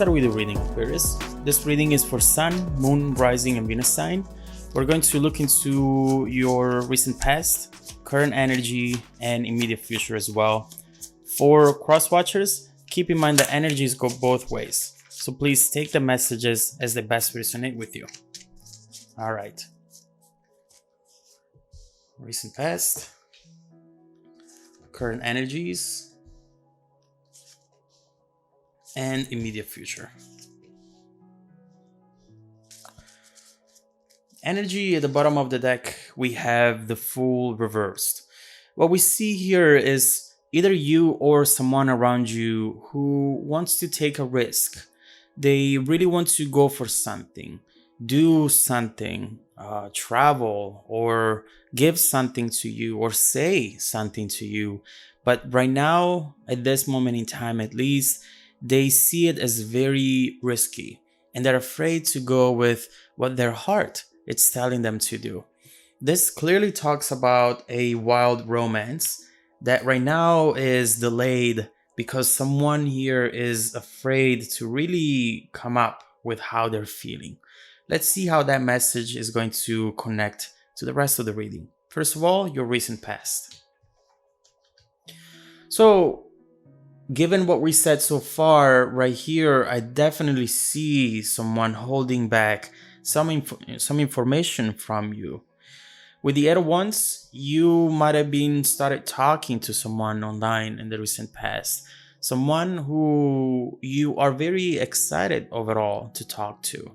start with the reading, Aquarius. This reading is for Sun, Moon, Rising, and Venus sign. We're going to look into your recent past, current energy, and immediate future as well. For cross watchers, keep in mind that energies go both ways. So please take the messages as they best resonate with you. All right. Recent past, current energies, and immediate future. Energy at the bottom of the deck, we have the Fool reversed. What we see here is either you or someone around you who wants to take a risk. They really want to go for something, do something, travel, or give something to you, or say something to you. But right now, at this moment in time at least, they see it as very risky, and they're afraid to go with what their heart is telling them to do. This clearly talks about a wild romance that right now is delayed because someone here is afraid to really come up with how they're feeling. Let's see how that message is going to connect to the rest of the reading. First of all, your recent past. So, given what we said so far right here, I definitely see someone holding back some information from you. With the other ones, you might have been started talking to someone online in the recent past. Someone who you are very excited overall to talk to.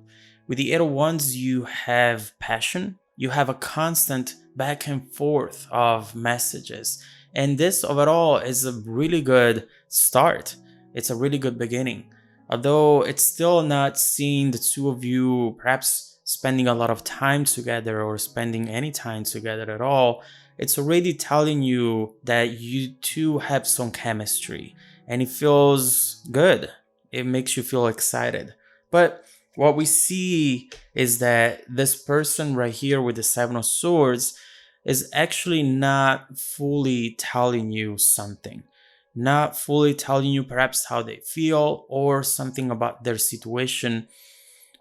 With the other ones, you have passion. You have a constant back and forth of messages. And this overall is a really good start. It's a really good beginning. Although it's still not seeing the two of you perhaps spending a lot of time together or spending any time together at all, it's already telling you that you two have some chemistry and it feels good. It makes you feel excited. But what we see is that this person right here with the Seven of Swords is actually not fully telling you something. Not fully telling you perhaps how they feel or something about their situation.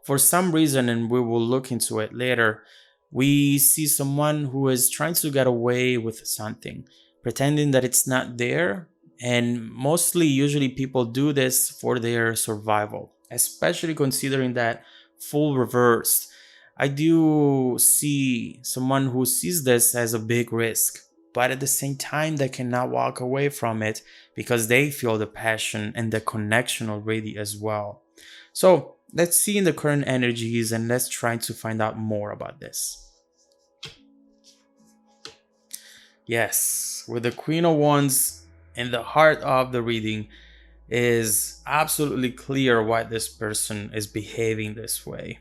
For some reason, and we will look into it later, we see someone who is trying to get away with something, pretending that it's not there. And mostly, usually people do this for their survival, especially considering that Fool reversed. I do see someone who sees this as a big risk, but at the same time, they cannot walk away from it because they feel the passion and the connection already as well. So let's see in the current energies and let's try to find out more about this. Yes, with the Queen of Wands in the heart of the reading is absolutely clear why this person is behaving this way.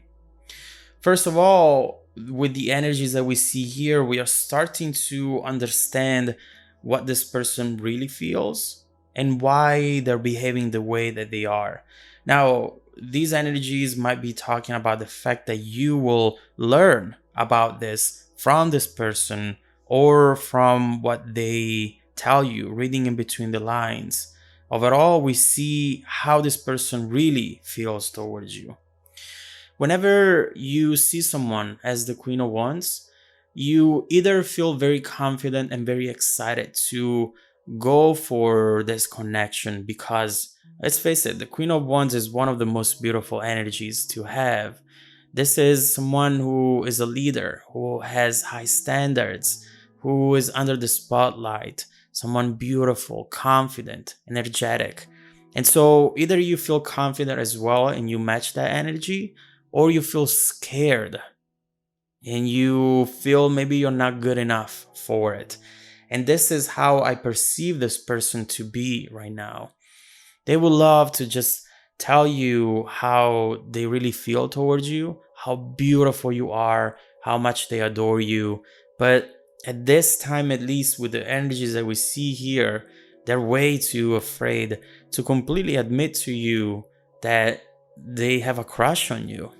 First of all, with the energies that we see here, we are starting to understand what this person really feels and why they're behaving the way that they are. Now, these energies might be talking about the fact that you will learn about this from this person or from what they tell you, reading in between the lines. Overall, we see how this person really feels towards you. Whenever you see someone as the Queen of Wands, you either feel very confident and very excited to go for this connection because, let's face it, the Queen of Wands is one of the most beautiful energies to have. This is someone who is a leader, who has high standards, who is under the spotlight, someone beautiful, confident, energetic. And so either you feel confident as well and you match that energy, or you feel scared and you feel maybe you're not good enough for it. And this is how I perceive this person to be right now. They would love to just tell you how they really feel towards you, how beautiful you are, how much they adore you. But at this time, at least with the energies that we see here, they're way too afraid to completely admit to you that they have a crush on you.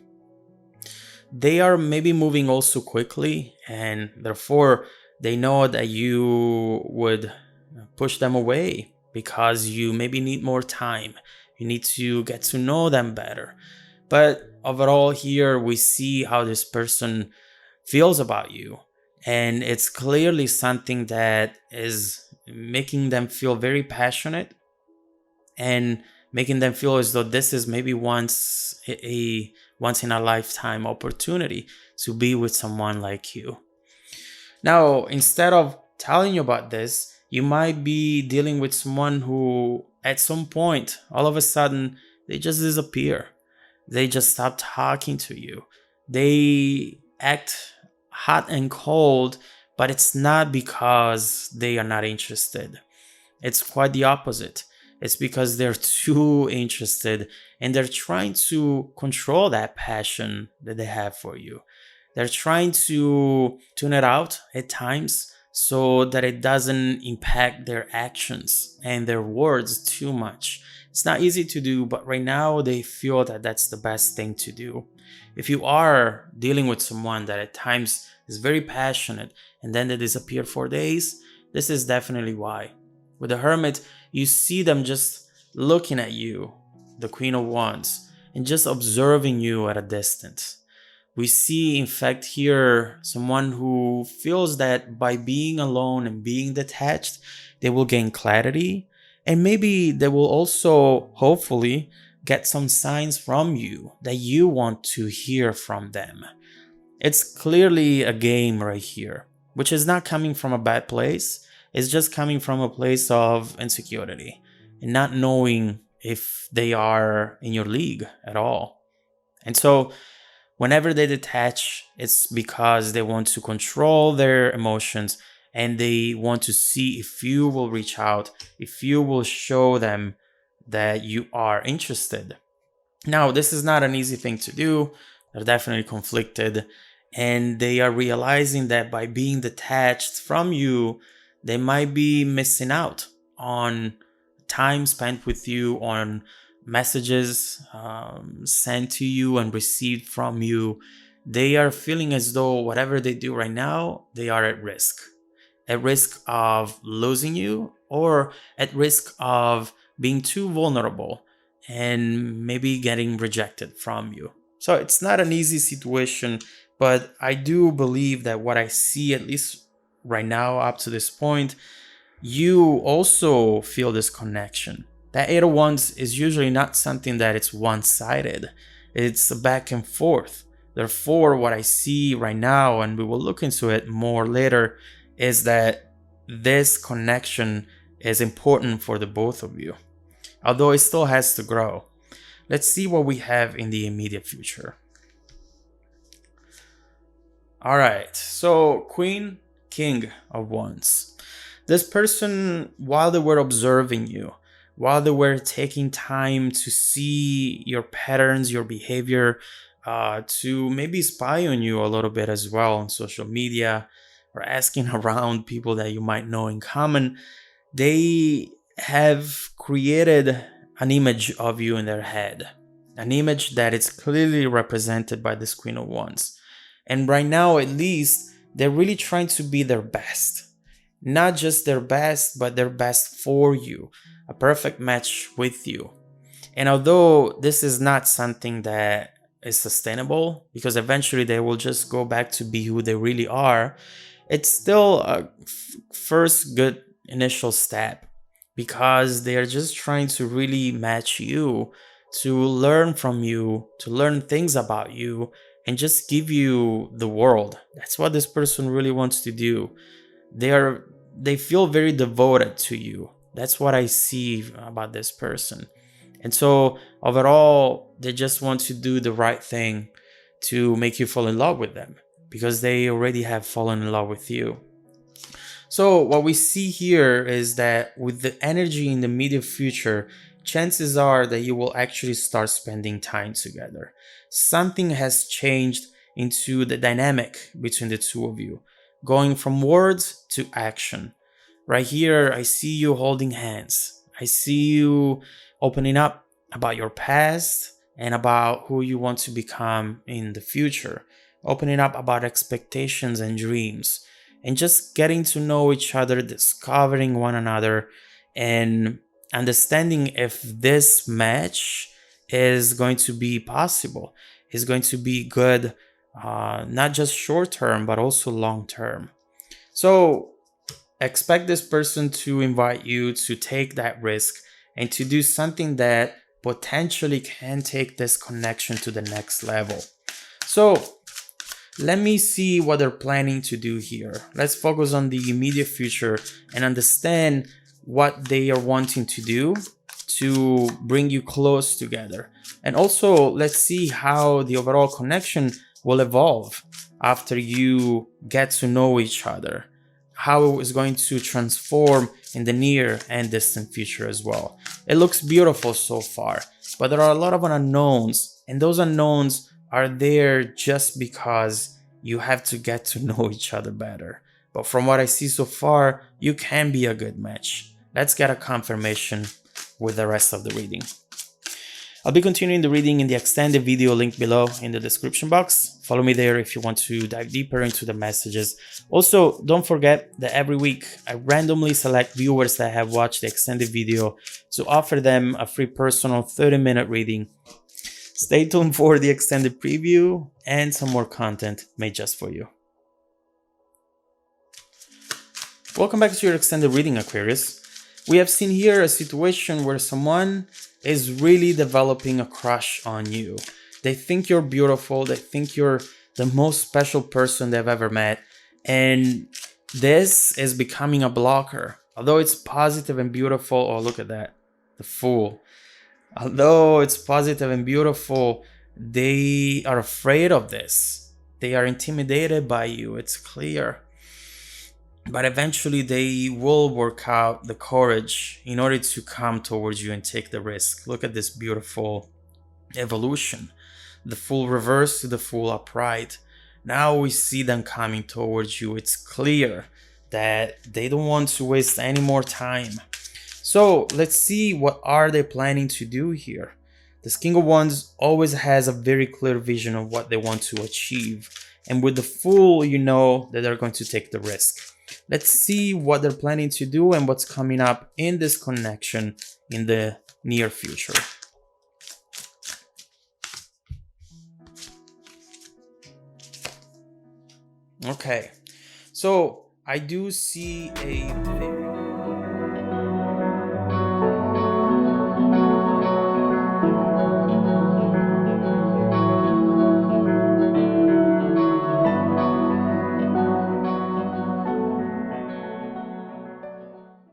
They are maybe moving also quickly, and therefore they know that you would push them away because you maybe need more time. You need to get to know them better. But overall, here we see how this person feels about you. And it's clearly something that is making them feel very passionate and making them feel as though this is maybe a once in a lifetime opportunity to be with someone like you. Now, instead of telling you about this, you might be dealing with someone who, at some point, all of a sudden, they just disappear. They just stop talking to you. They act hot and cold, but it's not because they are not interested. It's quite the opposite. It's because they're too interested and they're trying to control that passion that they have for you. They're trying to tune it out at times so that it doesn't impact their actions and their words too much. It's not easy to do, but right now they feel that that's the best thing to do. If you are dealing with someone that at times is very passionate and then they disappear for days, this is definitely why. With the Hermit, you see them just looking at you, the Queen of Wands, and just observing you at a distance. We see, in fact, here someone who feels that by being alone and being detached, they will gain clarity, and maybe they will also, hopefully, get some signs from you that you want to hear from them. It's clearly a game right here, which is not coming from a bad place. It's just coming from a place of insecurity and not knowing if they are in your league at all. And so, whenever they detach, it's because they want to control their emotions and they want to see if you will reach out, if you will show them that you are interested. Now, this is not an easy thing to do. They're definitely conflicted and they are realizing that by being detached from you, they might be missing out on time spent with you, on messages sent to you and received from you. They are feeling as though whatever they do right now, they are at risk of losing you or at risk of being too vulnerable and maybe getting rejected from you. So it's not an easy situation, but I do believe that what I see, at least right now up to this point, you also feel this connection. That 801s is usually not something that it's one-sided. It's a back and forth. Therefore, what I see right now, and we will look into it more later, is that this connection is important for the both of you, although it still has to grow. Let's see what we have in the immediate future. All right, so Queen, King of Wands. This person, while they were observing you, while they were taking time to see your patterns, your behavior, to maybe spy on you a little bit as well on social media or asking around people that you might know in common, they have created an image of you in their head, an image that is clearly represented by this Queen of Wands. And right now, at least, they're really trying to be their best. Not just their best, but their best for you. A perfect match with you. And although this is not something that is sustainable, because eventually they will just go back to be who they really are, it's still a first good initial step, because they are just trying to really match you, to learn from you, to learn things about you, and just give you the world. That's what this person really wants to do. They feel very devoted to you. That's what I see about this person. And so overall, they just want to do the right thing to make you fall in love with them, because they already have fallen in love with you. So what we see here is that with the energy in the immediate future, chances are that you will actually start spending time together. Something has changed into the dynamic between the two of you, going from words to action. Right here, I see you holding hands. I see you opening up about your past and about who you want to become in the future, opening up about expectations and dreams, and just getting to know each other, discovering one another, and understanding if this match is going to be possible, is going to be good, not just short term, but also long term. So expect this person to invite you to take that risk and to do something that potentially can take this connection to the next level. So let me see what they're planning to do here. Let's focus on the immediate future and understand what they are wanting to do to bring you close together. And also, let's see how the overall connection will evolve after you get to know each other, how it is going to transform in the near and distant future as well. It looks beautiful so far, but there are a lot of unknowns, and those unknowns are there just because you have to get to know each other better. But from what I see so far, you can be a good match. Let's get a confirmation with the rest of the reading. I'll be continuing the reading in the extended video link below in the description box. Follow me there if you want to dive deeper into the messages. Also, don't forget that every week I randomly select viewers that have watched the extended video to offer them a free personal 30-minute reading. Stay tuned for the extended preview and some more content made just for you. Welcome back to your extended reading, Aquarius. We have seen here a situation where someone is really developing a crush on you. They think you're beautiful. They think you're the most special person they've ever met. And this is becoming a blocker. Although it's positive and beautiful. Oh, look at that. The Fool. Although it's positive and beautiful, they are afraid of this. They are intimidated by you. It's clear. But eventually they will work out the courage in order to come towards you and take the risk. Look at this beautiful evolution. The Fool reverse to the Fool upright. Now we see them coming towards you. It's clear that they don't want to waste any more time. So let's see, what are they planning to do here? This King of Wands always has a very clear vision of what they want to achieve. And with the Fool, you know that they're going to take the risk. Let's see what they're planning to do and what's coming up in this connection in the near future. Okay, so I do see a very